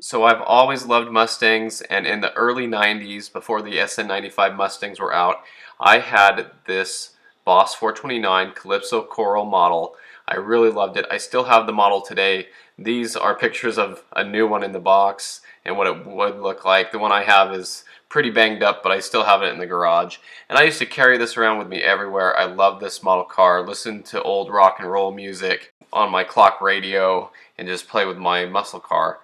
So I've always loved Mustangs, and in the early 90s, before the SN95 Mustangs were out, I had this Boss 429 Calypso Coral model. I really loved it. I still have the model today. These are pictures of a new one in the box and what it would look like. The one I have is pretty banged up, but I still have it in the garage. And I used to carry this around with me everywhere. I love this model car, listen to old rock and roll music on my clock radio, and just play with my muscle car.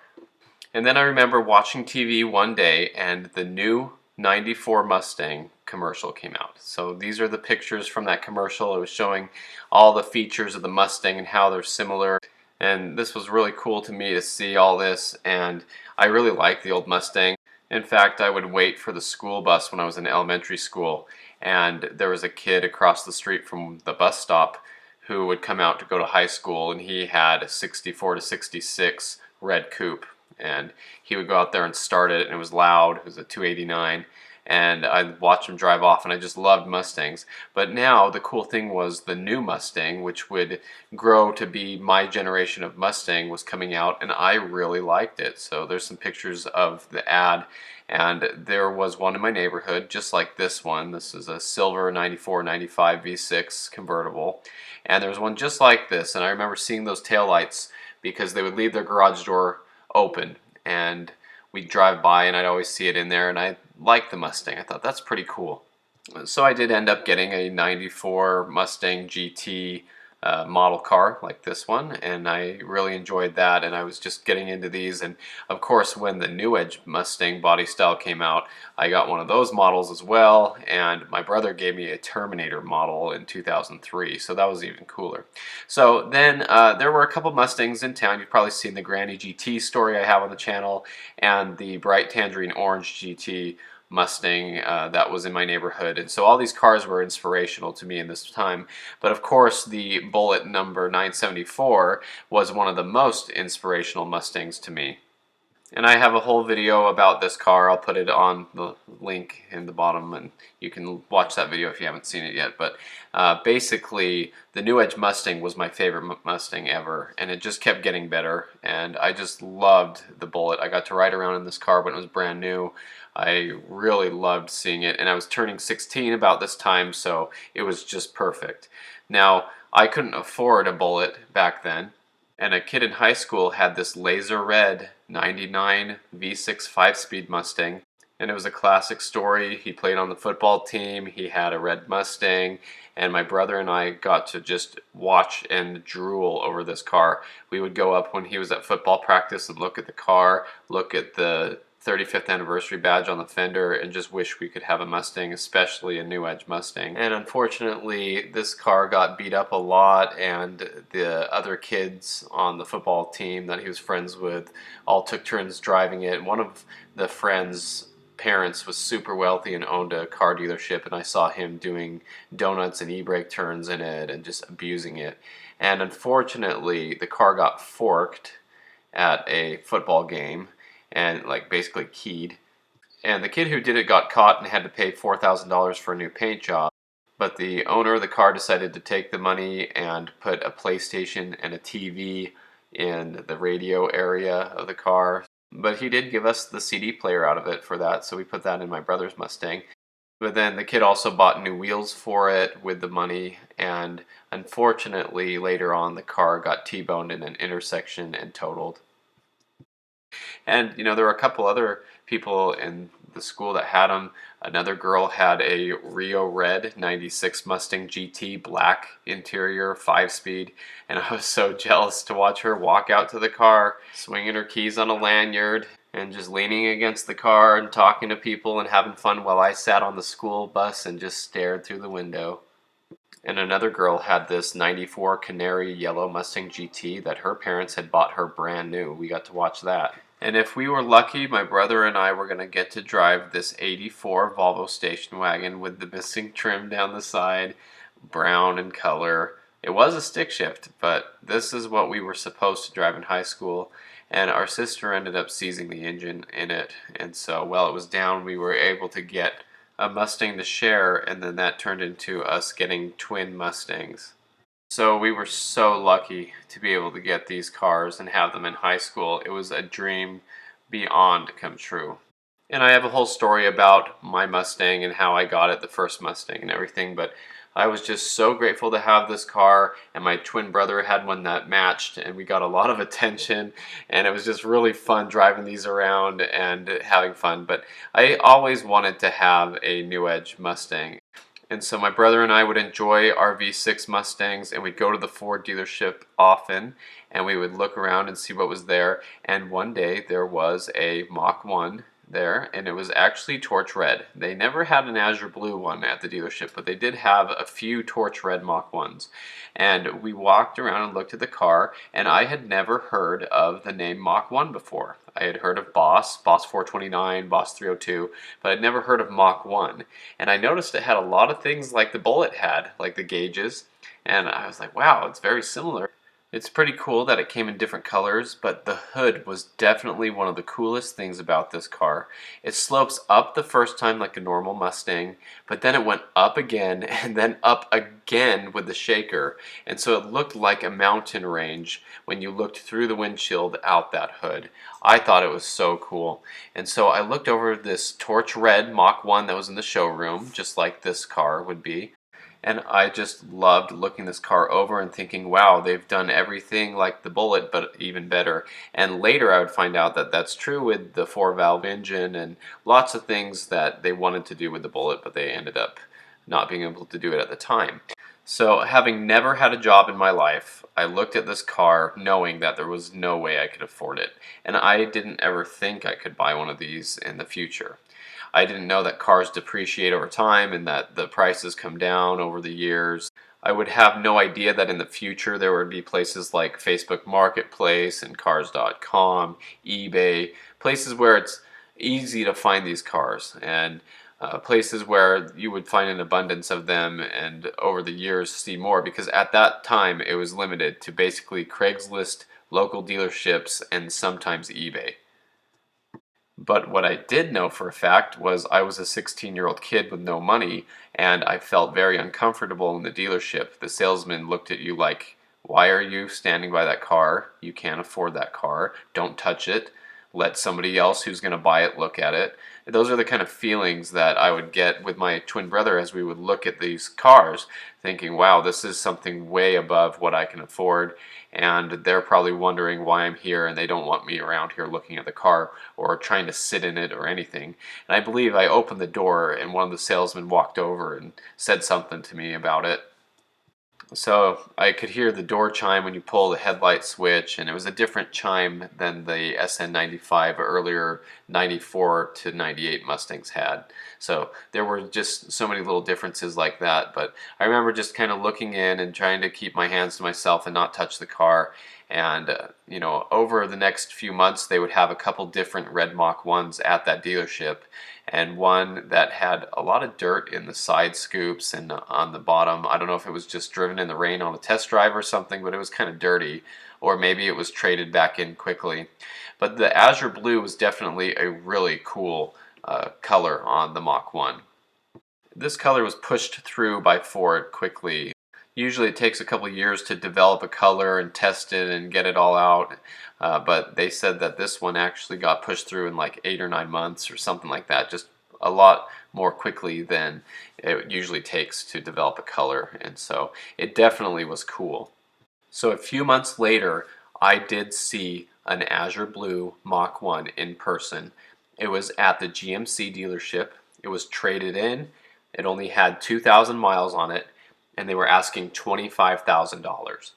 And then I remember watching TV one day and the new 94 Mustang commercial came out. So these are the pictures from that commercial. It was showing all the features of the Mustang and how they're similar. And this was really cool to me to see all this, and I really liked the old Mustang. In fact, I would wait for the school bus when I was in elementary school, and there was a kid across the street from the bus stop who would come out to go to high school, and he had a 64 to 66 red coupe, and he would go out there and start it, and it was loud. It was a 289, and I'd watch him drive off, and I just loved Mustangs. But now the cool thing was the new Mustang, which would grow to be my generation of Mustang, was coming out, and I really liked it. So there's some pictures of the ad, and there was one in my neighborhood just like this one. This is a silver 94 95 V6 convertible, and there was one just like this, and I remember seeing those taillights because they would leave their garage door open, and we'd drive by and I'd always see it in there, and I liked the Mustang. I thought that's pretty cool. So I did end up getting a 94 Mustang GT model car like this one, and I really enjoyed that, and I was just getting into these. And of course, when the New Edge Mustang body style came out, I got one of those models as well, and my brother gave me a Terminator model in 2003, so that was even cooler. So then there were a couple Mustangs in town. You've probably seen the Granny GT story I have on the channel, and the bright tangerine orange GT Mustang that was in my neighborhood. And so all these cars were inspirational to me in this time. But of course, the Bullitt number 974 was one of the most inspirational Mustangs to me. And I have a whole video about this car. I'll put it on the link in the bottom, and you can watch that video if you haven't seen it yet. But basically, the New Edge Mustang was my favorite Mustang ever, and it just kept getting better, and I just loved the Bullitt. I got to ride around in this car when it was brand new. I really loved seeing it, and I was turning 16 about this time, so it was just perfect. Now, I couldn't afford a Bullitt back then, and a kid in high school had this laser red 99 V6 5-speed Mustang, and it was a classic story. He played on the football team, he had a red Mustang, and my brother and I got to just watch and drool over this car. We would go up when he was at football practice and look at the car, look at the 35th anniversary badge on the fender, and just wish we could have a Mustang, especially a New Edge Mustang. And unfortunately, this car got beat up a lot, and the other kids on the football team that he was friends with all took turns driving it. One of the friends' parents was super wealthy and owned a car dealership, and I saw him doing donuts and e-brake turns in it and just abusing it. And unfortunately, the car got forked at a football game, and like basically keyed. And the kid who did it got caught and had to pay $4,000 for a new paint job. But the owner of the car decided to take the money and put a PlayStation and a TV in the radio area of the car. But he did give us the CD player out of it for that, so we put that in my brother's Mustang. But then the kid also bought new wheels for it with the money, and unfortunately later on the car got T-boned in an intersection and totaled. And you know, there were a couple other people in the school that had them. Another girl had a Rio Red 96 Mustang GT, black interior, 5-speed, and I was so jealous to watch her walk out to the car, swinging her keys on a lanyard, and just leaning against the car and talking to people and having fun while I sat on the school bus and just stared through the window. And another girl had this 94 Canary Yellow Mustang GT that her parents had bought her brand new. We got to watch that. And if we were lucky, my brother and I were going to get to drive this 84 Volvo station wagon with the missing trim down the side, brown in color. It was a stick shift, but this is what we were supposed to drive in high school. And our sister ended up seizing the engine in it. And so while it was down, we were able to get a Mustang to share, and then that turned into us getting twin Mustangs. So we were so lucky to be able to get these cars and have them in high school. It was a dream, beyond come true. And I have a whole story about my Mustang and how I got it, the first Mustang and everything, but I was just so grateful to have this car, and my twin brother had one that matched, and we got a lot of attention, and it was just really fun driving these around and having fun. But I always wanted to have a New Edge Mustang. And so my brother and I would enjoy our V6 Mustangs, and we'd go to the Ford dealership often, and we would look around and see what was there. And one day there was a Mach 1 there, and it was actually torch red. They never had an azure blue one at the dealership, but they did have a few torch red Mach 1s. And we walked around and looked at the car, and I had never heard of the name Mach 1 before. I had heard of Boss 429, Boss 302, but I'd never heard of Mach 1. And I noticed it had a lot of things like the Bullitt had, like the gauges, and I was like, wow, it's very similar. It's pretty cool that it came in different colors, but the hood was definitely one of the coolest things about this car. It slopes up the first time like a normal Mustang, but then it went up again and then up again with the shaker, and so it looked like a mountain range when you looked through the windshield out that hood. I thought it was so cool, and so I looked over this torch red Mach 1 that was in the showroom, just like this car would be. And I just loved looking this car over and thinking, wow, they've done everything like the Bullitt, but even better. And later I would find out that that's true with the 4-valve engine and lots of things that they wanted to do with the Bullitt, but they ended up not being able to do it at the time. So having never had a job in my life, I looked at this car knowing that there was no way I could afford it. And I didn't ever think I could buy one of these in the future. I didn't know that cars depreciate over time and that the prices come down over the years. I would have no idea that in the future there would be places like Facebook Marketplace and Cars.com, eBay, places where it's easy to find these cars, and places where you would find an abundance of them and over the years see more, because at that time it was limited to basically Craigslist, local dealerships, and sometimes eBay. But what I did know for a fact was I was a 16-year-old kid with no money, and I felt very uncomfortable in the dealership. The salesman looked at you like, why are you standing by that car? You can't afford that car. Don't touch it. Let somebody else who's going to buy it look at it. Those are the kind of feelings that I would get with my twin brother as we would look at these cars, thinking, wow, this is something way above what I can afford, and they're probably wondering why I'm here, and they don't want me around here looking at the car or trying to sit in it or anything. And I believe I opened the door and one of the salesmen walked over and said something to me about it. So I could hear the door chime when you pull the headlight switch, and it was a different chime than the SN95 earlier 94 to 98 Mustangs had. So there were just so many little differences like that, but I remember just kind of looking in and trying to keep my hands to myself and not touch the car. And you know, over the next few months they would have a couple different red Mach 1s at that dealership, and one that had a lot of dirt in the side scoops and on the bottom. I don't know if it was just driven in the rain on a test drive or something, but it was kind of dirty, or maybe it was traded back in quickly. But the azure blue was definitely a really cool color on the Mach 1. This color was pushed through by Ford quickly. Usually it takes a couple years to develop a color and test it and get it all out, but they said that this one actually got pushed through in like 8 or 9 months or something like that, just a lot more quickly than it usually takes to develop a color, and so it definitely was cool. So a few months later I did see an azure blue Mach 1 in person. It was at the GMC dealership. It was traded in. It only had 2,000 miles on it, and they were asking $25,000.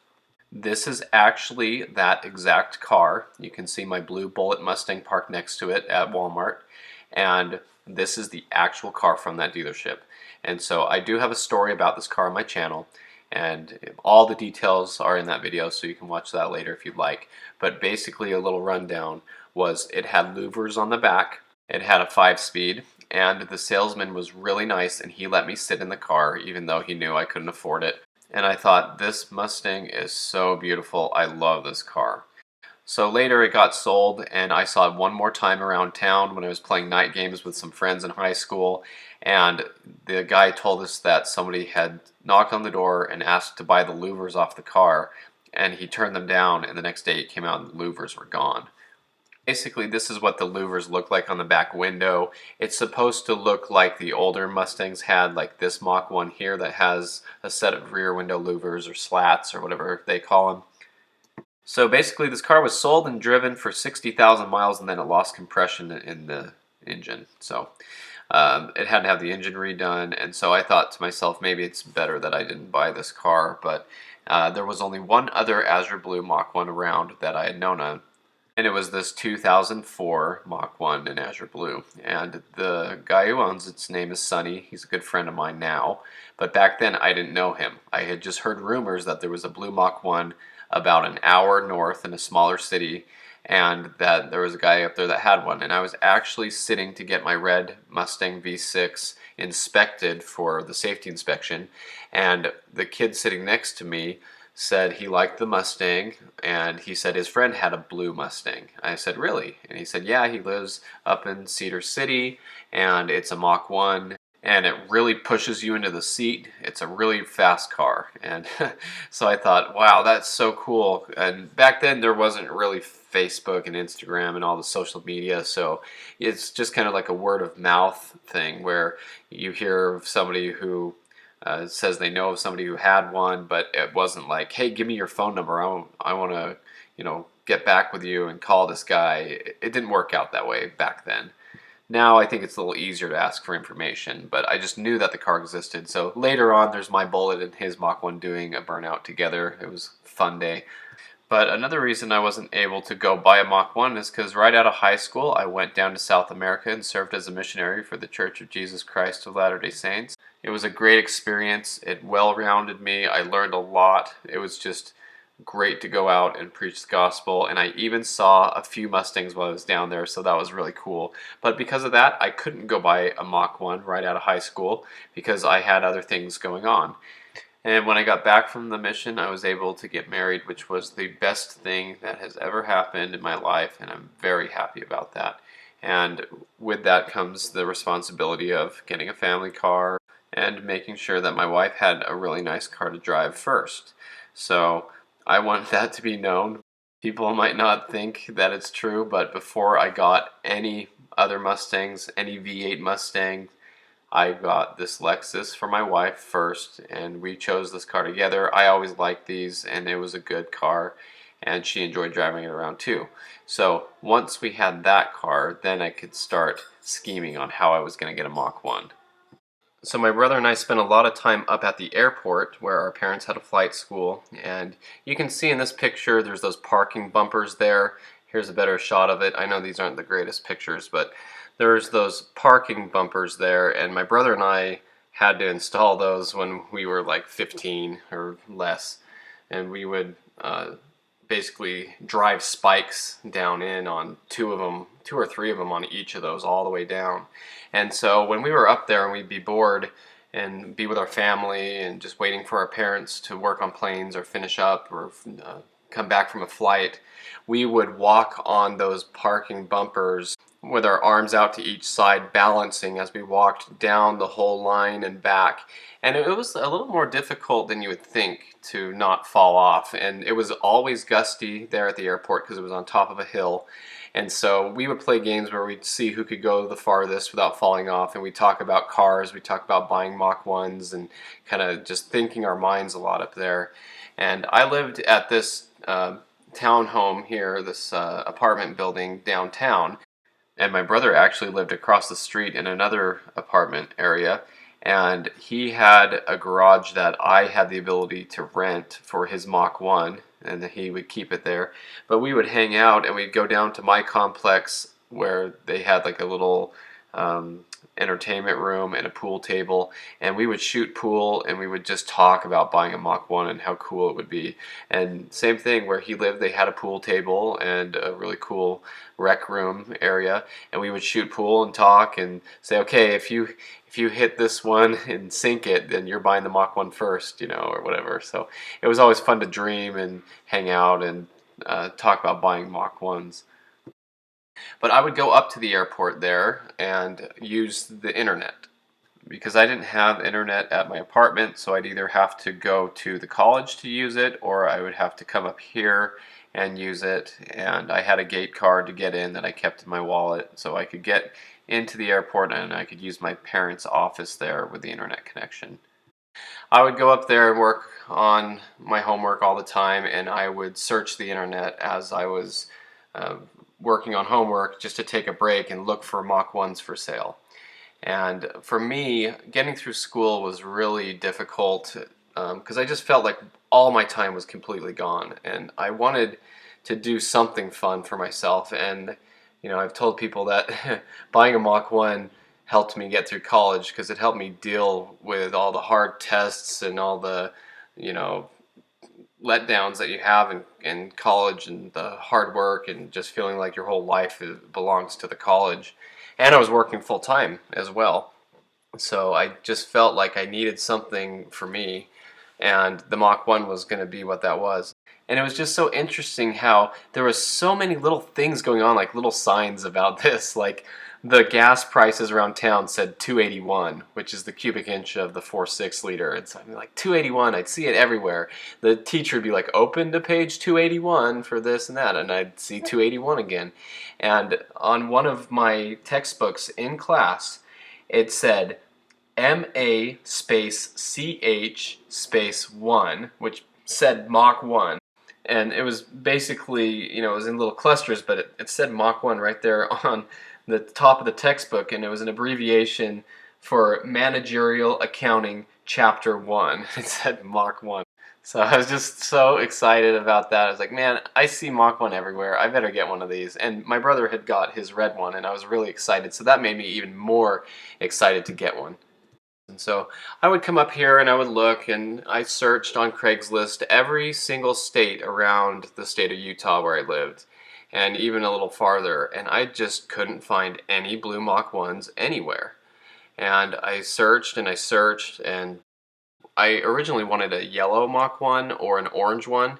This is actually that exact car. You can see my blue Bullitt Mustang parked next to it at Walmart, and this is the actual car from that dealership. And so I do have a story about this car on my channel, and all the details are in that video, so you can watch that later if you'd like. But basically a little rundown was it had louvers on the back, it had a 5-speed, and the salesman was really nice and he let me sit in the car even though he knew I couldn't afford it. And I thought, this Mustang is so beautiful, I love this car. So later it got sold, and I saw it one more time around town when I was playing night games with some friends in high school, and the guy told us that somebody had knocked on the door and asked to buy the louvers off the car, and he turned them down, and the next day he came out and the louvers were gone. Basically, this is what the louvers look like on the back window. It's supposed to look like the older Mustangs had, like this Mach 1 here that has a set of rear window louvers or slats or whatever they call them. So basically, this car was sold and driven for 60,000 miles, and then it lost compression in the engine. So it had to have the engine redone, and so I thought to myself, maybe it's better that I didn't buy this car. But there was only one other Azure Blue Mach 1 around that I had known of, and it was this 2004 Mach 1 in Azure Blue. And the guy who owns its name is Sonny. He's a good friend of mine now. But back then I didn't know him. I had just heard rumors that there was a Blue Mach 1 about an hour north in a smaller city, and that there was a guy up there that had one. And I was actually sitting to get my red Mustang V6 inspected for the safety inspection, and the kid sitting next to me said he liked the Mustang, and he said his friend had a blue Mustang. I said, really? And he said, yeah, he lives up in Cedar City, and it's a Mach 1, and it really pushes you into the seat. It's a really fast car. And so I thought, wow, that's so cool. And back then there wasn't really Facebook and Instagram and all the social media, so it's just kind of like a word of mouth thing where you hear of somebody who says they know of somebody who had one, but it wasn't like, hey, give me your phone number. I want to, get back with you and call this guy. It didn't work out that way back then. Now I think it's a little easier to ask for information, but I just knew that the car existed. So later on, there's my Bullitt and his Mach 1 doing a burnout together. It was a fun day. But another reason I wasn't able to go buy a Mach 1 is because right out of high school, I went down to South America and served as a missionary for the Church of Jesus Christ of Latter-day Saints. It was a great experience. It well-rounded me. I learned a lot. It was just great to go out and preach the gospel, and I even saw a few Mustangs while I was down there, so that was really cool. But because of that, I couldn't go buy a Mach 1 right out of high school because I had other things going on. And when I got back from the mission, I was able to get married, which was the best thing that has ever happened in my life, and I'm very happy about that. And with that comes the responsibility of getting a family car and making sure that my wife had a really nice car to drive first. So I want that to be known. People might not think that it's true, but before I got any other Mustangs, any V8 Mustang, I got this Lexus for my wife first, and we chose this car together. I always liked these, and it was a good car, and she enjoyed driving it around too. So once we had that car, then I could start scheming on how I was going to get a Mach 1. So my brother and I spent a lot of time up at the airport where our parents had a flight school, and you can see in this picture there's those parking bumpers there. Here's a better shot of it. I know these aren't the greatest pictures, but there's those parking bumpers there, and my brother and I had to install those when we were like 15 or less, and we would basically drive spikes down in on two or three of them on each of those all the way down. And so when we were up there and we'd be bored and be with our family and just waiting for our parents to work on planes or finish up or come back from a flight, we would walk on those parking bumpers with our arms out to each side, balancing as we walked down the whole line and back. And it was a little more difficult than you would think to not fall off. And it was always gusty there at the airport because it was on top of a hill. And so we would play games where we'd see who could go the farthest without falling off. And we'd talk about cars, we'd talk about buying Mach 1s and kind of just thinking our minds a lot up there. And I lived at this townhome here, this apartment building downtown. And my brother actually lived across the street in another apartment area, and he had a garage that I had the ability to rent for his Mach 1, and he would keep it there. But we would hang out and we'd go down to my complex where they had like a little entertainment room and a pool table, and we would shoot pool and we would just talk about buying a Mach 1 and how cool it would be. And same thing where he lived, they had a pool table and a really cool rec room area, and we would shoot pool and talk and say, okay, if you hit this one and sink it, then you're buying the Mach 1 first, or whatever. So it was always fun to dream and hang out and talk about buying Mach 1s. But I would go up to the airport there and use the internet because I didn't have internet at my apartment, so I'd either have to go to the college to use it or I would have to come up here and use it. And I had a gate card to get in that I kept in my wallet, so I could get into the airport and I could use my parents' office there with the internet connection. I would go up there and work on my homework all the time, and I would search the internet as I was uh, working on homework just to take a break and look for Mach 1s for sale. And for me, getting through school was really difficult because I just felt like all my time was completely gone, and I wanted to do something fun for myself. And I've told people that buying a Mach 1 helped me get through college because it helped me deal with all the hard tests and all the you know letdowns that you have in college, and the hard work and just feeling like your whole life belongs to the college. And I was working full time as well, so I just felt like I needed something for me, and the Mach 1 was going to be what that was. And it was just so interesting how there was so many little things going on, like little signs about this. Like the gas prices around town said 281, which is the cubic inch of the 4.6 liter. And so I'd be like, 281, I'd see it everywhere. The teacher would be like, open to page 281 for this and that, and I'd see 281 again. And on one of my textbooks in class, it said MA space CH space 1, which said Mach 1. And it was basically, it was in little clusters, but it said Mach 1 right there on the top of the textbook, and it was an abbreviation for Managerial Accounting Chapter 1. It said Mach 1. So I was just so excited about that. I was like, man, I see Mach 1 everywhere. I better get one of these. And my brother had got his red one, and I was really excited. So that made me even more excited to get one. And so I would come up here and I would look, and I searched on Craigslist every single state around the state of Utah where I lived, and even a little farther, and I just couldn't find any blue Mach 1s anywhere. And I searched and I searched, and I originally wanted a yellow Mach 1 or an orange one,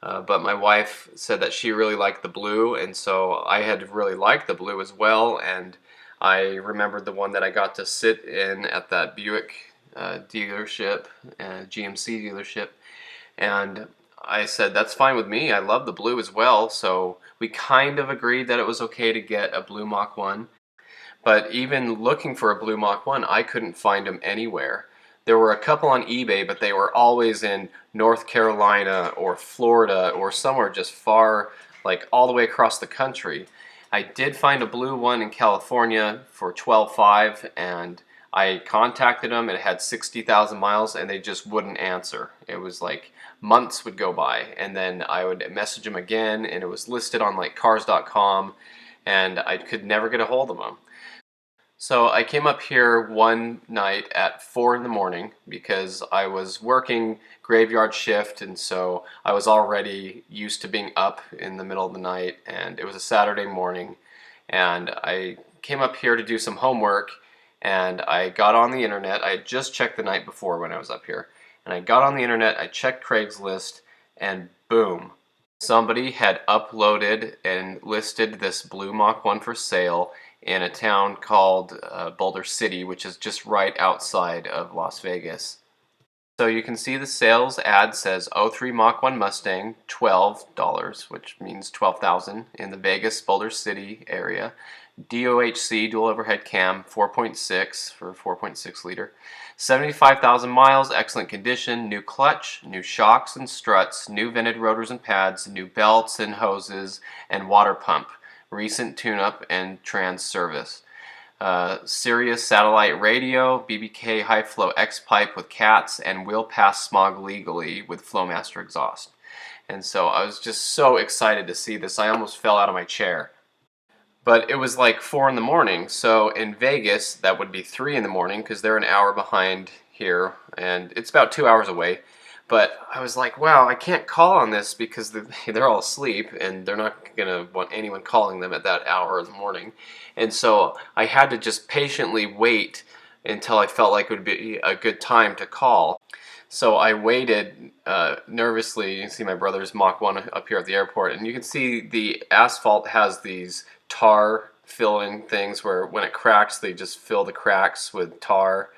but my wife said that she really liked the blue, and so I had really liked the blue as well. And I remembered the one that I got to sit in at that Buick dealership, GMC dealership, and I said, that's fine with me. I love the blue as well. So we kind of agreed that it was okay to get a blue Mach 1. But even looking for a blue Mach 1, I couldn't find them anywhere. There were a couple on eBay, but they were always in North Carolina or Florida or somewhere just far, like all the way across the country. I did find a blue one in California for $12,500, and I contacted them. It had 60,000 miles, and they just wouldn't answer. It was like months would go by, and then I would message them again, and it was listed on like cars.com, and I could never get a hold of them. So I came up here one night at 4 in the morning because I was working graveyard shift, and so I was already used to being up in the middle of the night, and it was a Saturday morning, and I came up here to do some homework, and I got on the internet. I had just checked the night before when I was up here, and I got on the internet, I checked Craigslist, and boom, somebody had uploaded and listed this blue Mach 1 for sale in a town called Boulder City, which is just right outside of Las Vegas. So you can see the sales ad says '03 Mach 1 Mustang, $12, which means 12,000 in the Vegas Boulder City area. DOHC, dual overhead cam, 4.6 for 4.6 liter. 75,000 miles, excellent condition, new clutch, new shocks and struts, new vented rotors and pads, new belts and hoses, and water pump. Recent tune-up and trans service. Sirius satellite radio, BBK high flow X pipe with cats, and will pass smog legally with Flowmaster exhaust. And so I was just so excited to see this. I almost fell out of my chair. But it was like 4 in the morning, so in Vegas that would be 3 in the morning because they're an hour behind here, and it's about 2 hours away. But I was like, wow, I can't call on this because they're all asleep, and they're not going to want anyone calling them at that hour in the morning. And so I had to just patiently wait until I felt like it would be a good time to call. So I waited nervously. You can see my brother's Mach 1 up here at the airport, and you can see the asphalt has these tar filling things where when it cracks, they just fill the cracks with tar.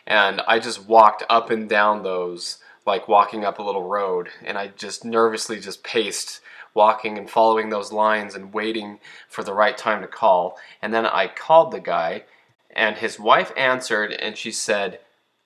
And I just walked up and down those like walking up a little road, and I just nervously just paced walking and following those lines and waiting for the right time to call. And then I called the guy, and his wife answered, and she said,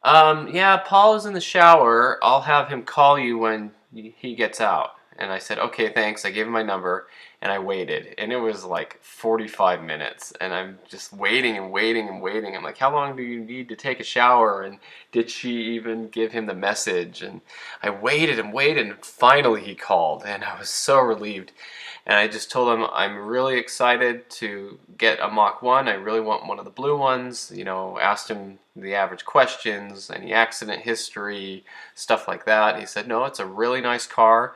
yeah, Paul is in the shower. I'll have him call you when he gets out. And I said, okay, thanks. I gave him my number, and I waited. And it was like 45 minutes, and I'm just waiting and waiting and waiting. I'm like, how long do you need to take a shower? And did she even give him the message? And I waited and waited, and finally he called, and I was so relieved. And I just told him I'm really excited to get a Mach 1. I really want one of the blue ones. You know, asked him the average questions, any accident history, stuff like that. He said, no, it's a really nice car.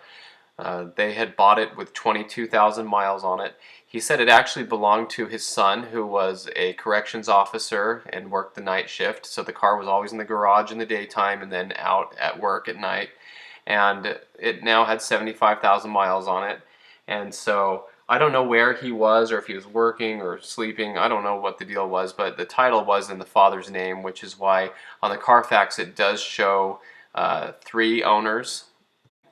They had bought it with 22,000 miles on it. He said it actually belonged to his son, who was a corrections officer and worked the night shift. So the car was always in the garage in the daytime and then out at work at night. And it now had 75,000 miles on it. And so I don't know where he was, or if he was working or sleeping. I don't know what the deal was, but the title was in the father's name, which is why on the Carfax it does show 3 owners.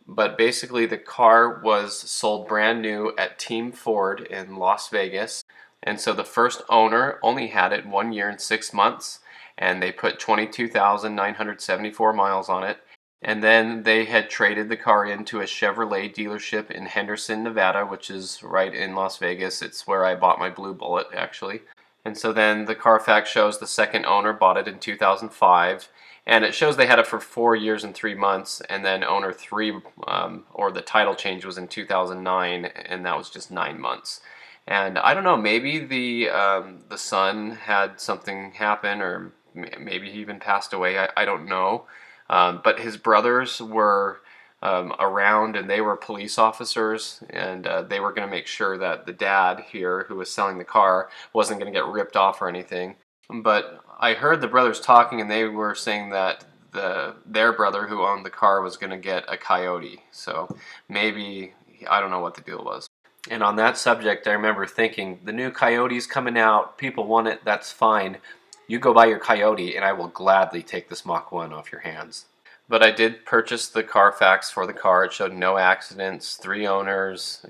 But basically the car was sold brand new at Team Ford in Las Vegas. And so the first owner only had it 1 year and 6 months, and they put 22,974 miles on it. And then they had traded the car into a Chevrolet dealership in Henderson, Nevada, which is right in Las Vegas. It's where I bought my blue Bullitt, actually. And so then the Carfax shows the second owner bought it in 2005. And it shows they had it for 4 years and 3 months. And then owner 3, or the title change, was in 2009, and that was just 9 months. And I don't know, maybe the son had something happen, or maybe he even passed away. I don't know. But his brothers were around, and they were police officers, and they were going to make sure that the dad here, who was selling the car, wasn't going to get ripped off or anything. But I heard the brothers talking, and they were saying that their brother who owned the car was going to get a coyote. So maybe, I don't know what the deal was. And on that subject, I remember thinking, the new coyote's coming out, people want it, that's fine. You go buy your coyote, and I will gladly take this Mach 1 off your hands. But I did purchase the Carfax for the car. It showed no accidents, 3 owners,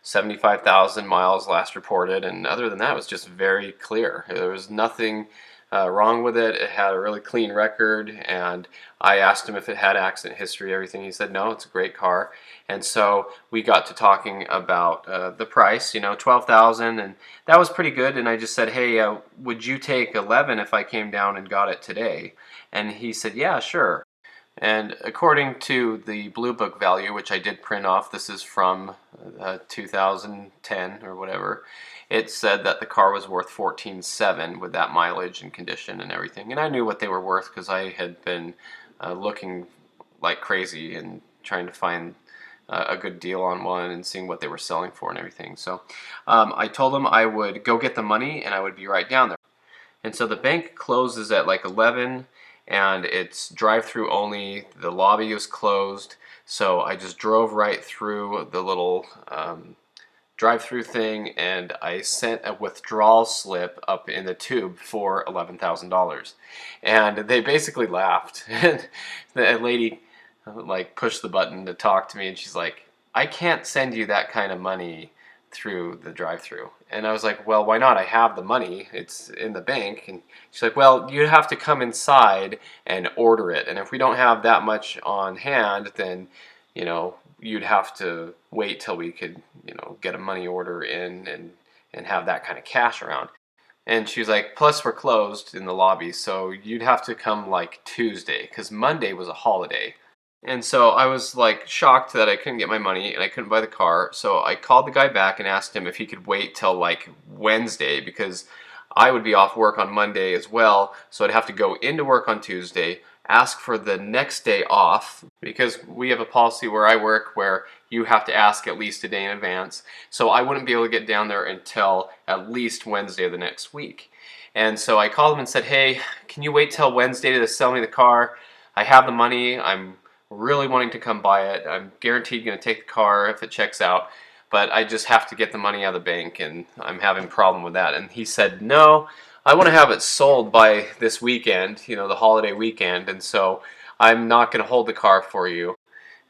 75,000 miles last reported, and other than that, it was just very clear. There was nothing wrong with it. It had a really clean record, and I asked him if it had accident history, everything. He said no, it's a great car. And so we got to talking about the price, 12,000, and that was pretty good. And I just said, hey, would you take 11 if I came down and got it today? And he said, yeah, sure. And according to the Blue Book value, which I did print off, this is from 2010 or whatever, it said that the car was worth $14,700 with that mileage and condition and everything. And I knew what they were worth because I had been looking like crazy and trying to find a good deal on one and seeing what they were selling for and everything. So I told them I would go get the money and I would be right down there. And so the bank closes at like 11, and it's drive-through only. The lobby is closed, so I just drove right through the little drive-through thing, and I sent a withdrawal slip up in the tube for $11,000. And they basically laughed. And the lady pushed the button to talk to me, and she's like, I can't send you that kind of money through the drive-through. And I was like, well, why not? I have the money. It's in the bank. And she's like, well, you'd have to come inside and order it. And if we don't have that much on hand, then, you'd have to wait till we could, get a money order in and have that kind of cash around. And she's like, plus we're closed in the lobby, so you'd have to come like Tuesday, because Monday was a holiday. And so I was shocked that I couldn't get my money and I couldn't buy the car. So I called the guy back and asked him if he could wait till Wednesday, because I would be off work on Monday as well. So I'd have to go into work on Tuesday, ask for the next day off, because we have a policy where I work where you have to ask at least a day in advance. So I wouldn't be able to get down there until at least Wednesday of the next week. And so I called him and said, hey, can you wait till Wednesday to sell me the car? I have the money. I'm really wanting to come buy it. I'm guaranteed going to take the car if it checks out, but I just have to get the money out of the bank, and I'm having a problem with that. And he said, no, I want to have it sold by this weekend, the holiday weekend, and so I'm not going to hold the car for you.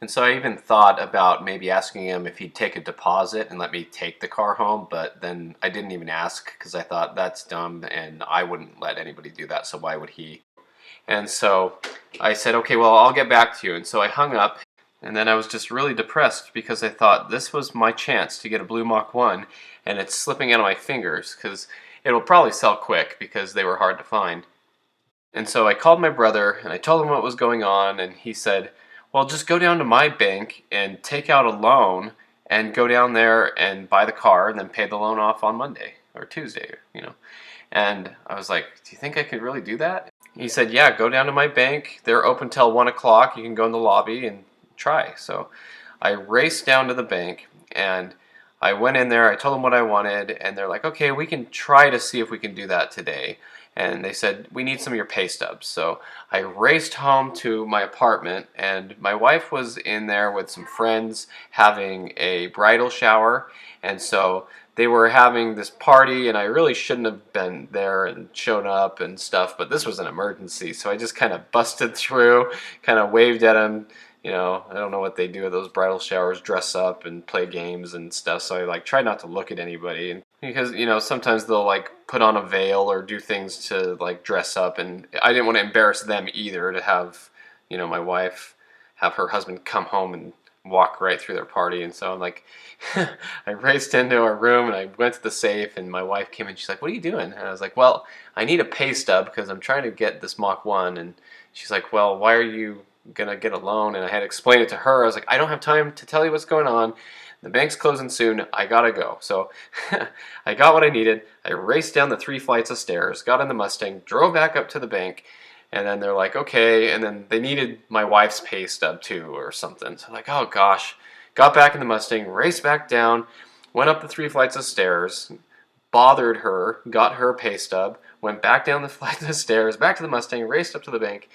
And so I even thought about maybe asking him if he'd take a deposit and let me take the car home, but then I didn't even ask because I thought that's dumb and I wouldn't let anybody do that, so why would he? And so I said, okay, well, I'll get back to you. And so I hung up, and then I was just really depressed because I thought this was my chance to get a blue Mach 1, and it's slipping out of my fingers because it'll probably sell quick because they were hard to find. And so I called my brother and I told him what was going on, and he said, well, just go down to my bank and take out a loan and go down there and buy the car and then pay the loan off on Monday or Tuesday, you know. And I was like, do you think I could really do that? He said, yeah, go down to my bank. They're open till 1 o'clock. You can go in the lobby and try. So I raced down to the bank and I went in there. I told them what I wanted, and they're like, okay, we can try to see if we can do that today. And they said, we need some of your pay stubs. So I raced home to my apartment, and my wife was in there with some friends having a bridal shower. And so they were having this party, and I really shouldn't have been there and shown up and stuff, but this was an emergency. So I just kind of busted through, kind of waved at them. You know, I don't know what they do at those bridal showers, dress up and play games and stuff. So I like try not to look at anybody, and because you know sometimes they'll like put on a veil or do things to like dress up, and I didn't want to embarrass them either to have, you know, my wife have her husband come home and walk right through their party. And so I'm like, I raced into our room and I went to the safe, and my wife came in. She's like, "What are you doing?" And I was like, "Well, I need a pay stub because I'm trying to get this Mach 1." And she's like, "Well, why are you gonna get a loan?" And I had to explain it to her. I was like, I don't have time to tell you what's going on. The bank's closing soon. I gotta go. So I got what I needed. I raced down the 3 flights of stairs, got in the Mustang, drove back up to the bank, and then they're like, okay. And then they needed my wife's pay stub too or something. So I'm like, oh gosh. Got back in the Mustang, raced back down, went up the 3 flights of stairs, bothered her, got her pay stub, went back down the flight of stairs, back to the Mustang, raced up to the bank,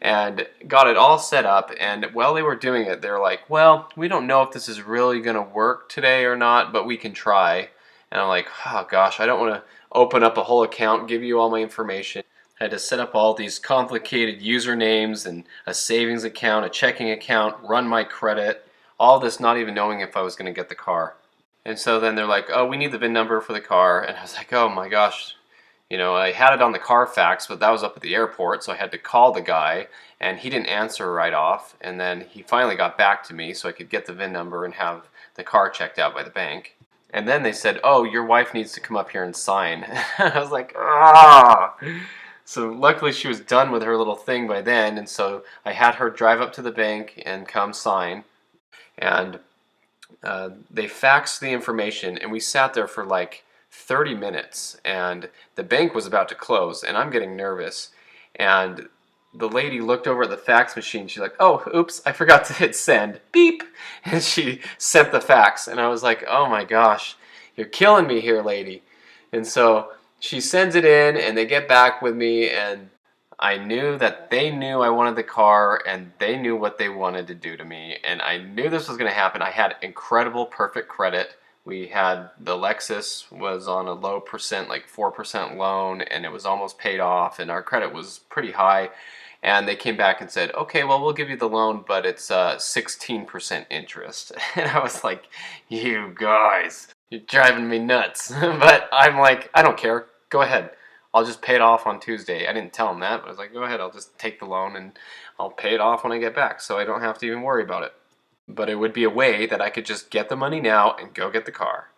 and got it all set up. And while they were doing it, they were like, well, we don't know if this is really going to work today or not, but we can try. And I'm like, oh gosh, I don't want to open up a whole account, give you all my information. I had to set up all these complicated usernames and a savings account, a checking account, run my credit, all this not even knowing if I was going to get the car. And so then they're like, oh, we need the VIN number for the car. And I was like, oh my gosh. You know, I had it on the Carfax, but that was up at the airport, so I had to call the guy, and he didn't answer right off. And then he finally got back to me so I could get the VIN number and have the car checked out by the bank. And then they said, oh, your wife needs to come up here and sign. I was like, ah. So luckily she was done with her little thing by then, and so I had her drive up to the bank and come sign. And they faxed the information, and we sat there for like 30 minutes, and the bank was about to close, and I'm getting nervous. And the lady looked over at the fax machine. She's like, oh, oops, I forgot to hit send. Beep. And she sent the fax, and I was like, oh my gosh, you're killing me here, lady. And so she sends it in, and they get back with me, and I knew that they knew I wanted the car, and they knew what they wanted to do to me, and I knew this was going to happen. I had incredible, perfect credit. We had, the Lexus was on a low percent, like 4% loan, and it was almost paid off, and our credit was pretty high. And they came back and said, okay, well, we'll give you the loan, but it's 16% interest. And I was like, you guys, you're driving me nuts. But I'm like, I don't care. Go ahead. I'll just pay it off on Tuesday. I didn't tell them that, but I was like, go ahead. I'll just take the loan, and I'll pay it off when I get back, so I don't have to even worry about it. But it would be a way that I could just get the money now and go get the car.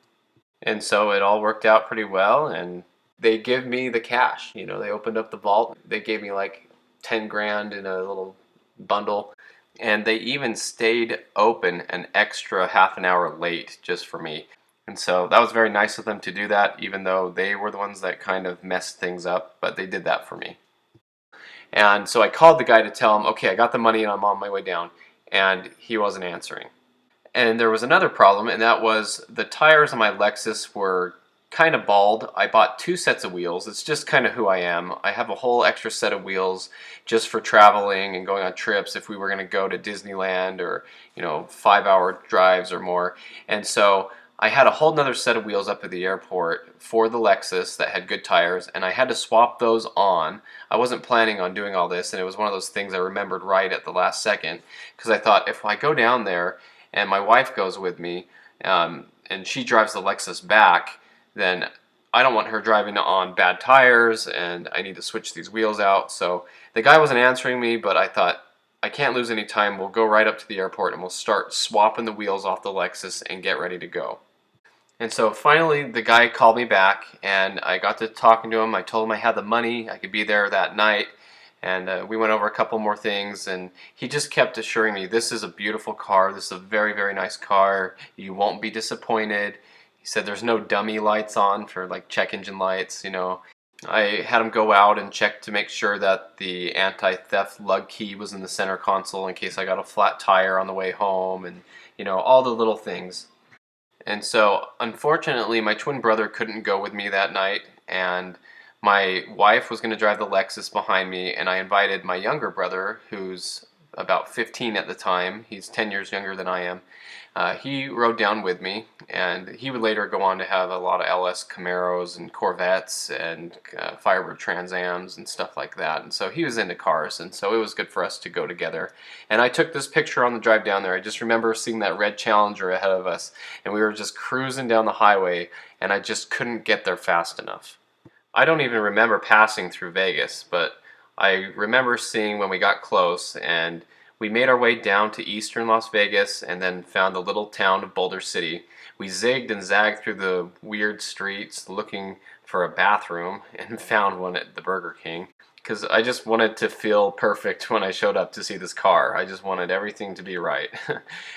And so it all worked out pretty well, and they give me the cash. You know, they opened up the vault. They gave me like 10 grand in a little bundle, and they even stayed open an extra half an hour late just for me. And so that was very nice of them to do that, even though they were the ones that kind of messed things up, but they did that for me. And so I called the guy to tell him, okay, I got the money and I'm on my way down. And he wasn't answering. And there was another problem, and that was the tires on my Lexus were kind of bald. I bought 2 sets of wheels. It's just kind of who I am. I have a whole extra set of wheels just for traveling and going on trips if we were going to go to Disneyland or, you know, 5-hour drives or more. And so I had a whole nother set of wheels up at the airport for the Lexus that had good tires, and I had to swap those on. I wasn't planning on doing all this, and it was one of those things I remembered right at the last second, because I thought if I go down there and my wife goes with me, and she drives the Lexus back, then I don't want her driving on bad tires, and I need to switch these wheels out. So the guy wasn't answering me, but I thought, I can't lose any time. We'll go right up to the airport and we'll start swapping the wheels off the Lexus and get ready to go. And so finally the guy called me back, and I got to talking to him. I told him I had the money, I could be there that night, and we went over a couple more things, and he just kept assuring me, this is a beautiful car, this is a very, very nice car, you won't be disappointed. He said there's no dummy lights on for like check engine lights, you know. I had him go out and check to make sure that the anti-theft lug key was in the center console in case I got a flat tire on the way home, and you know, all the little things. And so unfortunately my twin brother couldn't go with me that night, and my wife was going to drive the Lexus behind me, and I invited my younger brother, who's about 15 at the time. He's 10 years younger than I am. He rode down with me, and he would later go on to have a lot of LS Camaros and Corvettes and Firebird Trans Ams and stuff like that. And so he was into cars, and so it was good for us to go together. And I took this picture on the drive down there. I just remember seeing that red Challenger ahead of us, and we were just cruising down the highway, and I just couldn't get there fast enough. I don't even remember passing through Vegas, but I remember seeing when we got close, and we made our way down to eastern Las Vegas and then found the little town of Boulder City. We zigged and zagged through the weird streets looking for a bathroom and found one at the Burger King, because I just wanted to feel perfect when I showed up to see this car. I just wanted everything to be right.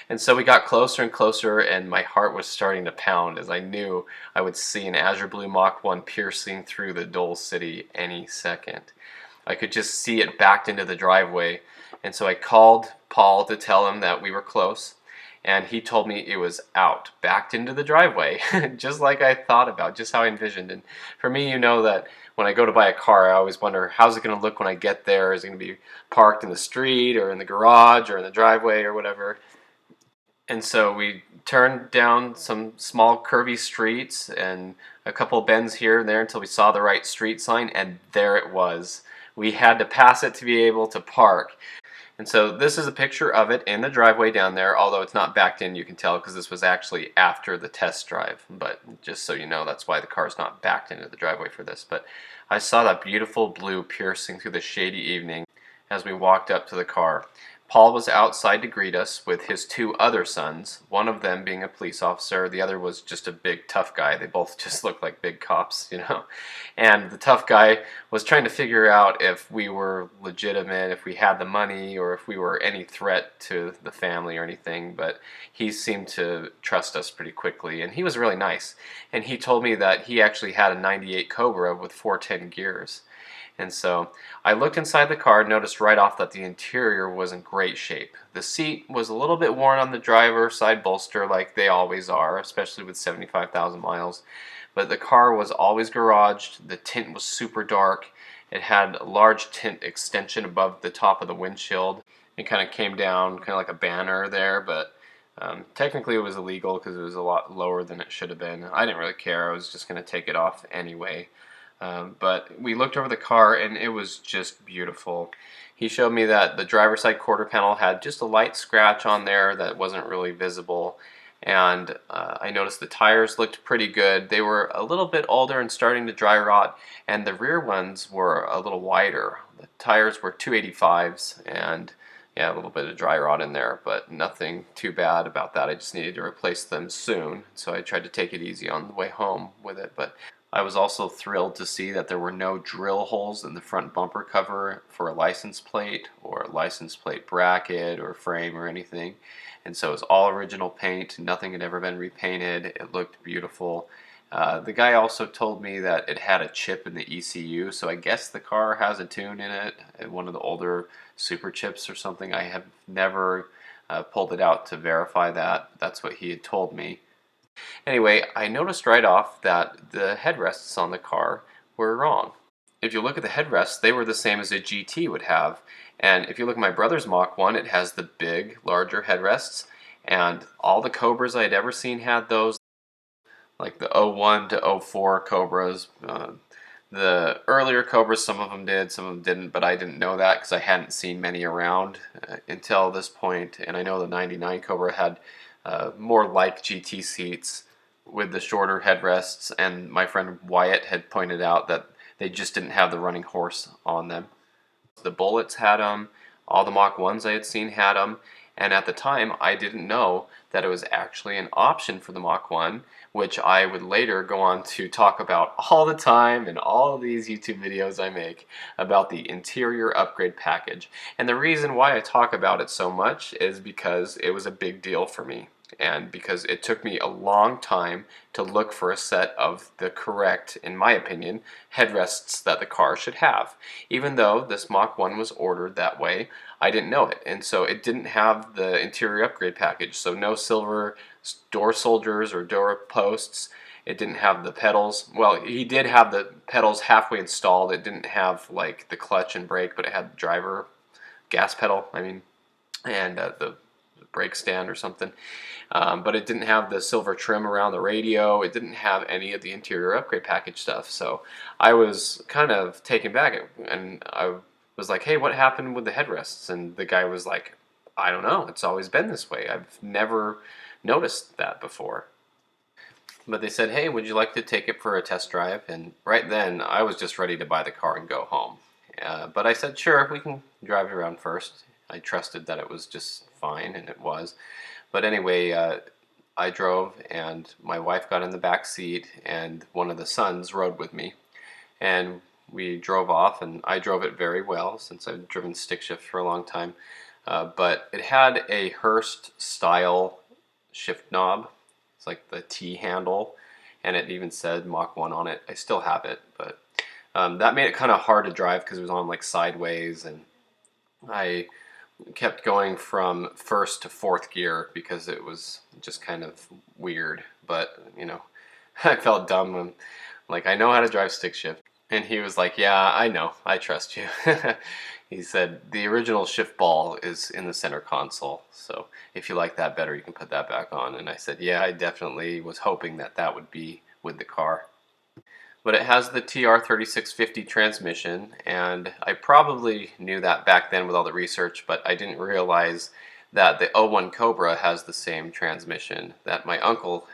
And so we got closer and closer, and my heart was starting to pound as I knew I would see an Azure Blue Mach 1 piercing through the Dole City any second. I could just see it backed into the driveway, and so I called Paul to tell him that we were close, and he told me it was out, backed into the driveway, just like I thought about, just how I envisioned. And for me, you know that when I go to buy a car, I always wonder, how's it going to look when I get there? Is it going to be parked in the street or in the garage or in the driveway or whatever? And so we turned down some small curvy streets and a couple of bends here and there until we saw the right street sign, and there it was. We had to pass it to be able to park. And so this is a picture of it in the driveway down there, although it's not backed in, you can tell, because this was actually after the test drive. But just so you know, that's why the car's not backed into the driveway for this. But I saw that beautiful blue piercing through the shady evening as we walked up to the car. Paul was outside to greet us with his two other sons, one of them being a police officer, the other was just a big tough guy. They both just looked like big cops, you know. And the tough guy was trying to figure out if we were legitimate, if we had the money, or if we were any threat to the family or anything. But he seemed to trust us pretty quickly, and he was really nice. And he told me that he actually had a 98 Cobra with 410 gears. And so I looked inside the car and noticed right off that the interior was in great shape. The seat was a little bit worn on the driver's side bolster, like they always are, especially with 75,000 miles. But the car was always garaged. The tint was super dark. It had a large tint extension above the top of the windshield. It kind of came down kind of like a banner there, but technically it was illegal because it was a lot lower than it should have been. I didn't really care. I was just going to take it off anyway. But we looked over the car, and it was just beautiful. He showed me that the driver's side quarter panel had just a light scratch on there that wasn't really visible. And I noticed the tires looked pretty good. They were a little bit older and starting to dry rot, and the rear ones were a little wider. The tires were 285s, and yeah, a little bit of dry rot in there, but nothing too bad about that. I just needed to replace them soon, so I tried to take it easy on the way home with it. But I was also thrilled to see that there were no drill holes in the front bumper cover for a license plate or a license plate bracket or frame or anything. And so it was all original paint. Nothing had ever been repainted. It looked beautiful. The guy also told me that it had a chip in the ECU, so I guess the car has a tune in it, one of the older super chips or something. I have never pulled it out to verify that. That's what he had told me. Anyway, I noticed right off that the headrests on the car were wrong. If you look at the headrests, they were the same as a GT would have. And if you look at my brother's Mach 1, it has the big, larger headrests. And all the Cobras I had ever seen had those. like the '01 to '04 Cobras. The earlier Cobras, some of them did, some of them didn't, but I didn't know that because I hadn't seen many around until this point. And I know the '99 Cobra had more like GT seats with the shorter headrests, and my friend Wyatt had pointed out that they just didn't have the running horse on them. The Bullets had them, all the Mach 1s I had seen had them, and at the time I didn't know that it was actually an option for the Mach 1, which I would later go on to talk about all the time in all of these YouTube videos I make about the interior upgrade package. And the reason why I talk about it so much is because it was a big deal for me, and because it took me a long time to look for a set of the correct, in my opinion, headrests that the car should have. Even though this Mach 1 was ordered that way, I didn't know it, and so it didn't have the interior upgrade package, so no silver door soldiers or door posts. It didn't have the pedals. Well, he did have the pedals halfway installed. It didn't have like the clutch and brake, but it had the driver gas pedal, and the brake stand or something. But it didn't have the silver trim around the radio. It didn't have any of the interior upgrade package stuff. So I was kind of taken back, and I was like, hey, what happened with the headrests? And the guy was like, I don't know. It's always been this way. I've never noticed that before. But they said, hey, would you like to take it for a test drive? And right then, I was just ready to buy the car and go home. But I said, sure, we can drive it around first. I trusted that it was just fine, and it was. But anyway, I drove, and my wife got in the back seat, and one of the sons rode with me. And we drove off, and I drove it very well since I've driven stick shift for a long time. But it had a Hurst style shift knob. It's like the T handle, and it even said Mach 1 on it. I still have it, but that made it kind of hard to drive because it was on like sideways, and I kept going from first to fourth gear because it was just kind of weird. But I felt dumb. And like, I know how to drive stick shift. And he was like, yeah, I know, I trust you. He said the original shift ball is in the center console, so if you like that better, you can put that back on. And I said, yeah, I definitely was hoping that that would be with the car. But it has the TR3650 transmission, and I probably knew that back then with all the research, but I didn't realize that the '01 Cobra has the same transmission that my uncle,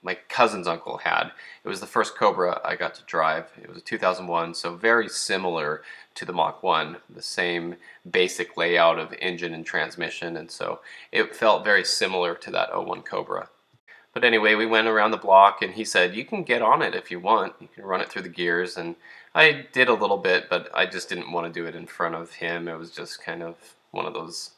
my cousin's uncle had. It was the first Cobra I got to drive. It was a 2001, so very similar to the Mach 1, the same basic layout of engine and transmission, and so it felt very similar to that '01 Cobra. But anyway, we went around the block, and he said, you can get on it if you want. You can run it through the gears. And I did a little bit, but I just didn't want to do it in front of him. It was just kind of one of those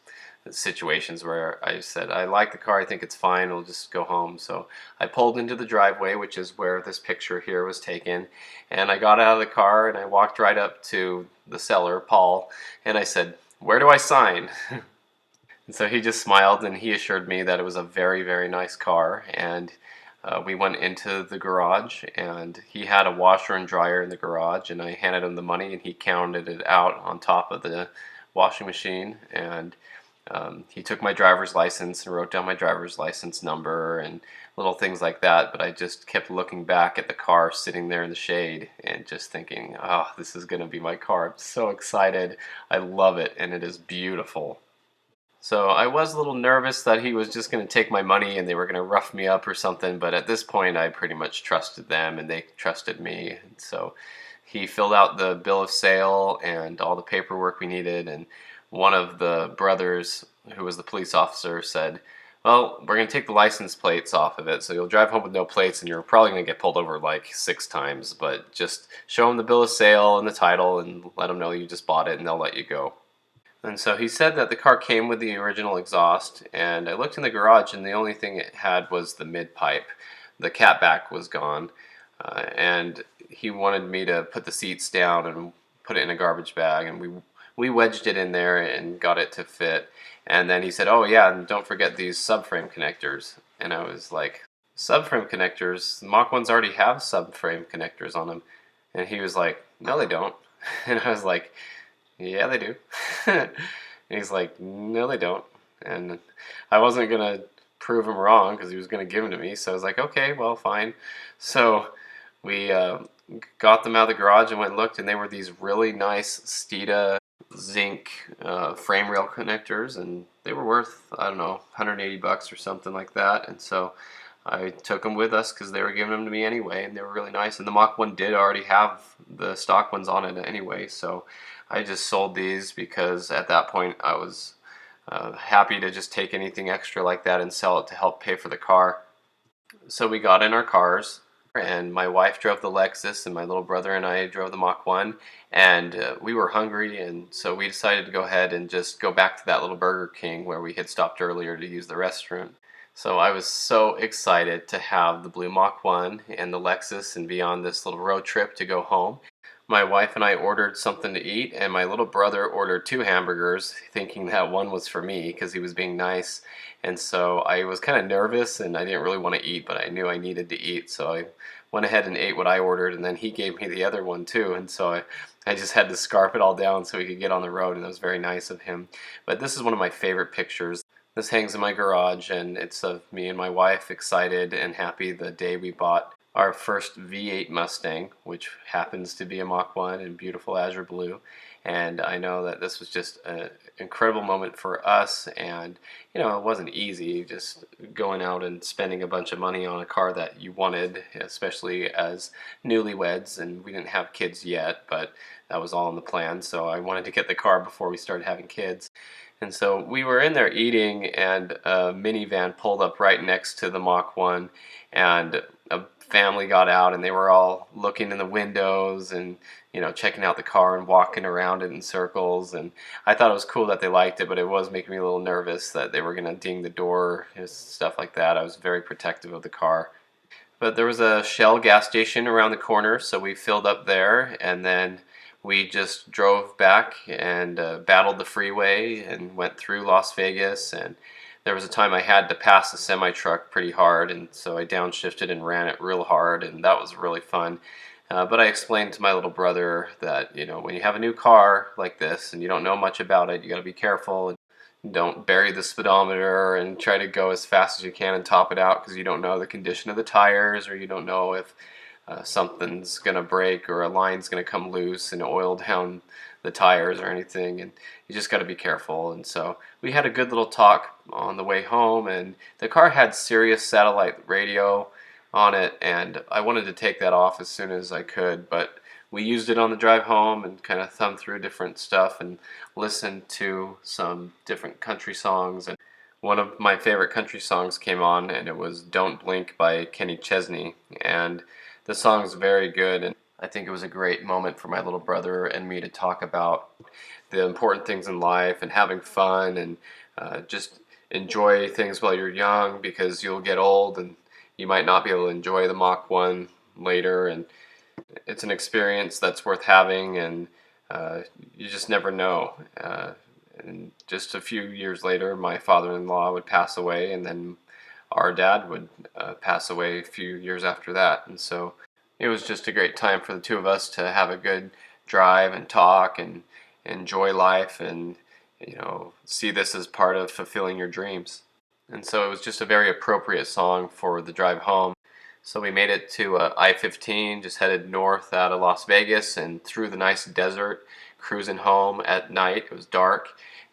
situations where I said, I like the car, I think it's fine, we'll just go home. So I pulled into the driveway, which is where this picture here was taken. And I got out of the car, and I walked right up to the seller, Paul, and I said, where do I sign? And so he just smiled, and he assured me that it was a very, very nice car. And we went into the garage, and he had a washer and dryer in the garage, and I handed him the money, and he counted it out on top of the washing machine. And he took my driver's license and wrote down my driver's license number and little things like that. But I just kept looking back at the car sitting there in the shade and just thinking, oh, this is going to be my car. I'm so excited. I love it, and it is beautiful. So I was a little nervous that he was just going to take my money and they were going to rough me up or something, but at this point I pretty much trusted them and they trusted me. And so he filled out the bill of sale and all the paperwork we needed, and one of the brothers, who was the police officer, said, well, we're going to take the license plates off of it, so you'll drive home with no plates and you're probably going to get pulled over like 6 times, but just show them the bill of sale and the title and let them know you just bought it and they'll let you go. And so he said that the car came with the original exhaust, and I looked in the garage and the only thing it had was the mid-pipe. The catback was gone, and he wanted me to put the seats down and put it in a garbage bag, and we wedged it in there and got it to fit. And then he said, oh yeah, and don't forget these subframe connectors. And I was like, subframe connectors? The Mach 1s already have subframe connectors on them. And he was like, no they don't. And I was like, yeah, they do. And he's like, no, they don't. And I wasn't going to prove him wrong because he was going to give them to me. So I was like, okay, well, fine. So we got them out of the garage and went and looked, and they were these really nice Steeda zinc frame rail connectors, and they were worth, I don't know, 180 bucks or something like that. And so I took them with us because they were giving them to me anyway, and they were really nice. And the Mach 1 did already have the stock ones on it anyway, so I just sold these because at that point I was happy to just take anything extra like that and sell it to help pay for the car. So we got in our cars, and my wife drove the Lexus, and my little brother and I drove the Mach 1, and we were hungry, and so we decided to go ahead and just go back to that little Burger King where we had stopped earlier to use the restroom. So I was so excited to have the blue Mach 1 and the Lexus and be on this little road trip to go home. My wife and I ordered something to eat, and my little brother ordered 2 hamburgers, thinking that one was for me because he was being nice. And so I was kind of nervous, and I didn't really want to eat, but I knew I needed to eat. So I went ahead and ate what I ordered, and then he gave me the other one too. And so I just had to scarf it all down so we could get on the road, and it was very nice of him. But this is one of my favorite pictures. This hangs in my garage, and it's of me and my wife excited and happy the day we bought our first V8 Mustang, which happens to be a Mach 1 in beautiful azure blue. And I know that this was just an incredible moment for us, and you know, it wasn't easy just going out and spending a bunch of money on a car that you wanted, especially as newlyweds, and we didn't have kids yet, but that was all in the plan. So I wanted to get the car before we started having kids. And so we were in there eating, and a minivan pulled up right next to the Mach 1, and a family got out, and they were all looking in the windows and, you know, checking out the car and walking around it in circles. And I thought it was cool that they liked it, but it was making me a little nervous that they were going to ding the door and stuff like that. I was very protective of the car. But there was a Shell gas station around the corner, so we filled up there, and then we just drove back and battled the freeway and went through Las Vegas. And there was a time I had to pass a semi-truck pretty hard, and so I downshifted and ran it real hard, and that was really fun. But I explained to my little brother that, you know, when you have a new car like this and you don't know much about it, you got to be careful. Don't bury the speedometer and try to go as fast as you can and top it out, because you don't know the condition of the tires, or you don't know if something's going to break or a line's going to come loose and oil down the tires or anything, and you just got to be careful. And so we had a good little talk on the way home, and the car had Sirius satellite radio on it, and I wanted to take that off as soon as I could, but we used it on the drive home and kind of thumbed through different stuff and listened to some different country songs. And one of my favorite country songs came on, and it was Don't Blink by Kenny Chesney. And the song's very good, and I think it was a great moment for my little brother and me to talk about the important things in life and having fun, and just enjoy things while you're young, because you'll get old and you might not be able to enjoy the Mach 1 later. And it's an experience that's worth having, and you just never know. And just a few years later, my father-in-law would pass away, and then our dad would pass away a few years after that. And so it was just a great time for the two of us to have a good drive and talk and enjoy life, and, you know, see this as part of fulfilling your dreams. And so it was just a very appropriate song for the drive home. So we made it to I-15, just headed north out of Las Vegas and through the nice desert, cruising home at night. It was dark,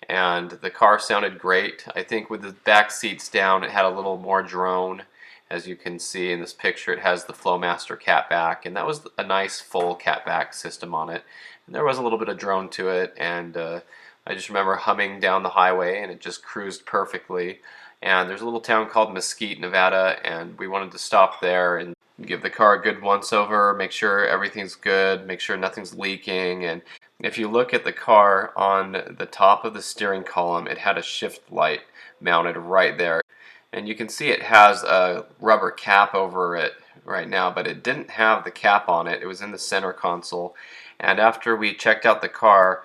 and the car sounded great. I think with the back seats down, it had a little more drone. As you can see in this picture, it has the Flowmaster catback, and that was a nice full catback system on it. And there was a little bit of drone to it, and I just remember humming down the highway, and it just cruised perfectly. And there's a little town called Mesquite, Nevada, and we wanted to stop there and give the car a good once-over, make sure everything's good, make sure nothing's leaking. And if you look at the car, on the top of the steering column, it had a shift light mounted right there. And you can see it has a rubber cap over it right now, but it didn't have the cap on it. It was in the center console. And after we checked out the car,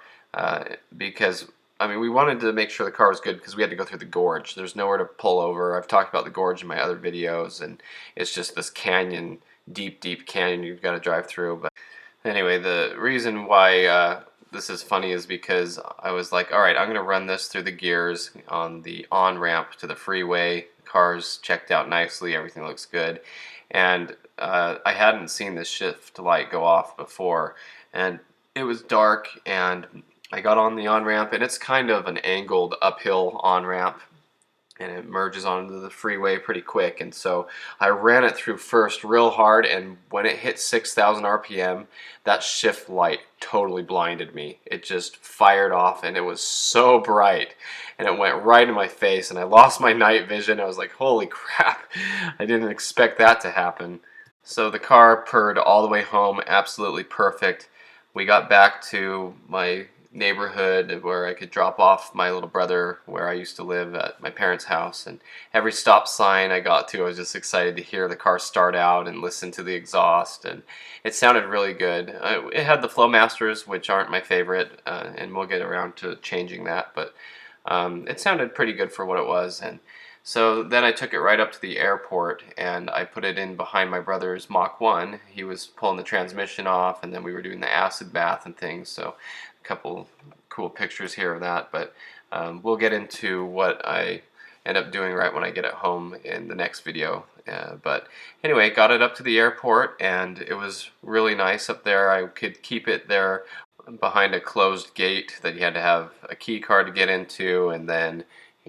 because I mean, we wanted to make sure the car was good because we had to go through the gorge. There's nowhere to pull over. I've talked about the gorge in my other videos, and it's just this canyon, deep, deep canyon you've got to drive through. But anyway, the reason why this is funny is because I was like, all right, I'm going to run this through the gears on the on-ramp to the freeway, car's checked out nicely, everything looks good. And I hadn't seen this shift light go off before, and it was dark, and I got on the on-ramp, and it's kind of an angled uphill on-ramp, and it merges onto the freeway pretty quick. And so I ran it through first real hard, and when it hit 6,000 RPM, that shift light totally blinded me. It just fired off, and it was so bright, and it went right in my face, and I lost my night vision. I was like, holy crap, I didn't expect that to happen. So the car purred all the way home, absolutely perfect. We got back to my neighborhood where I could drop off my little brother where I used to live at my parents' house, and every stop sign I got to I was just excited to hear the car start out and listen to the exhaust, and it sounded really good. It had the Flowmasters, which aren't my favorite, and we'll get around to changing that, but it sounded pretty good for what it was. And so then I took it right up to the airport, and I put it in behind my brother's Mach 1. He was pulling the transmission off, and then we were doing the acid bath and things, so a couple cool pictures here of that. But we'll get into what I end up doing right when I get it home in the next video. But anyway, got it up to the airport, and it was really nice up there. I could keep it there behind a closed gate that you had to have a key card to get into, and then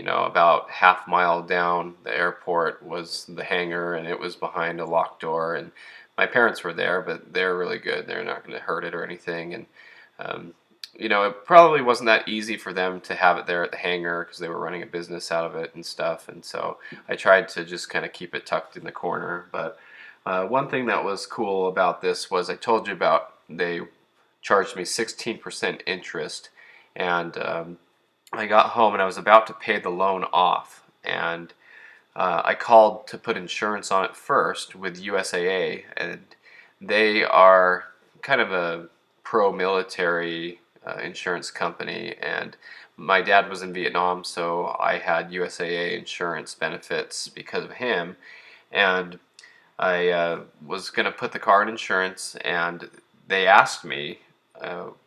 about half-mile down the airport was the hangar, and it was behind a locked door. And my parents were there, but they're really good. They're not going to hurt it or anything. And it probably wasn't that easy for them to have it there at the hangar because they were running a business out of it and stuff. And so I tried to just kind of keep it tucked in the corner. But one thing that was cool about this was I told you about they charged me 16% interest, and I got home and I was about to pay the loan off, and I called to put insurance on it first with USAA, and they are kind of a pro-military insurance company, and my dad was in Vietnam, so I had USAA insurance benefits because of him. And I was going to put the car in insurance, and they asked me,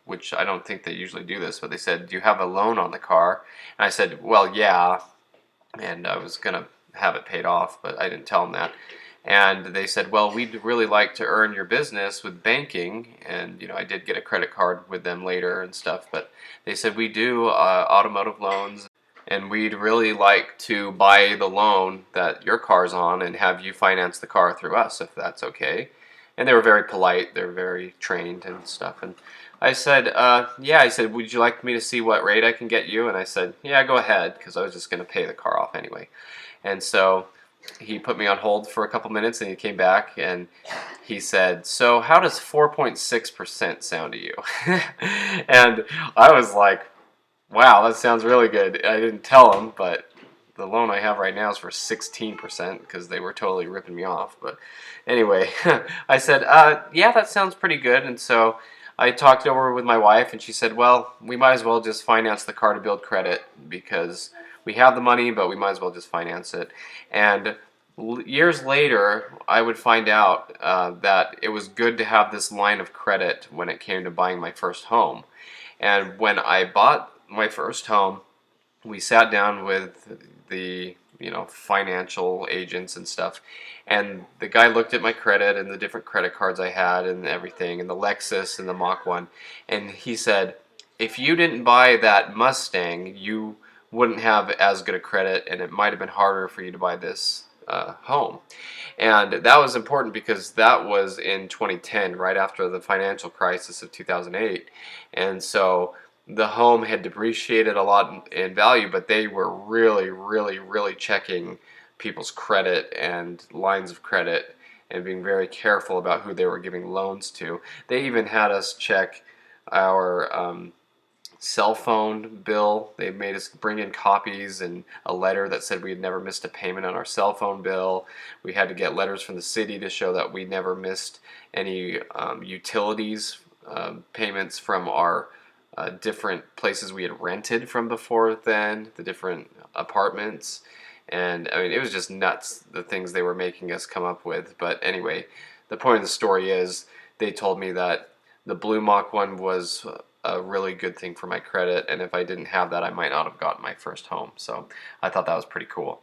which I don't think they usually do this, but they said, do you have a loan on the car? And I said, well, yeah, and I was going to have it paid off, but I didn't tell them that. And they said, well, we'd really like to earn your business with banking, and I did get a credit card with them later and stuff, but they said, we do automotive loans, and we'd really like to buy the loan that your car's on and have you finance the car through us, if that's okay. And they were very polite, they were very trained and stuff. And I said, yeah, I said, would you like me to see what rate I can get you? And I said, yeah, go ahead, because I was just going to pay the car off anyway. And so he put me on hold for a couple minutes, and he came back, and he said, so how does 4.6% sound to you? And I was like, wow, that sounds really good. I didn't tell him, but the loan I have right now is for 16% because they were totally ripping me off. But anyway, I said, yeah, that sounds pretty good. And so I talked it over with my wife, and she said, well, we might as well just finance the car to build credit because we have the money, but we might as well just finance it. And years later, I would find out that it was good to have this line of credit when it came to buying my first home. And when I bought my first home, we sat down with the financial agents and stuff, and the guy looked at my credit and the different credit cards I had and everything, and the Lexus and the Mach 1, and he said, if you didn't buy that Mustang, you wouldn't have as good a credit, and it might have been harder for you to buy this home. And that was important because that was in 2010, right after the financial crisis of 2008. And so the home had depreciated a lot in value, but they were really, really, really checking people's credit and lines of credit and being very careful about who they were giving loans to. They even had us check our cell phone bill. They made us bring in copies and a letter that said we had never missed a payment on our cell phone bill. We had to get letters from the city to show that we never missed any utilities payments from our different places we had rented from before then, the different apartments. And I mean, it was just nuts, the things they were making us come up with. But anyway, the point of the story is they told me that the Blue Mach 1 was a really good thing for my credit, and if I didn't have that, I might not have gotten my first home. So I thought that was pretty cool.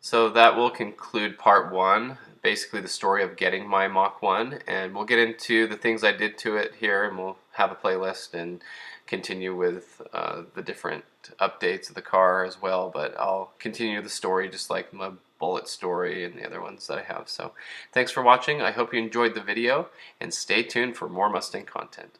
So that will conclude part one, basically the story of getting my Mach 1, and we'll get into the things I did to it here, and we'll have a playlist and continue with the different updates of the car as well, but I'll continue the story just like my Bullitt story and the other ones that I have. So thanks for watching. I hope you enjoyed the video, and stay tuned for more Mustang content.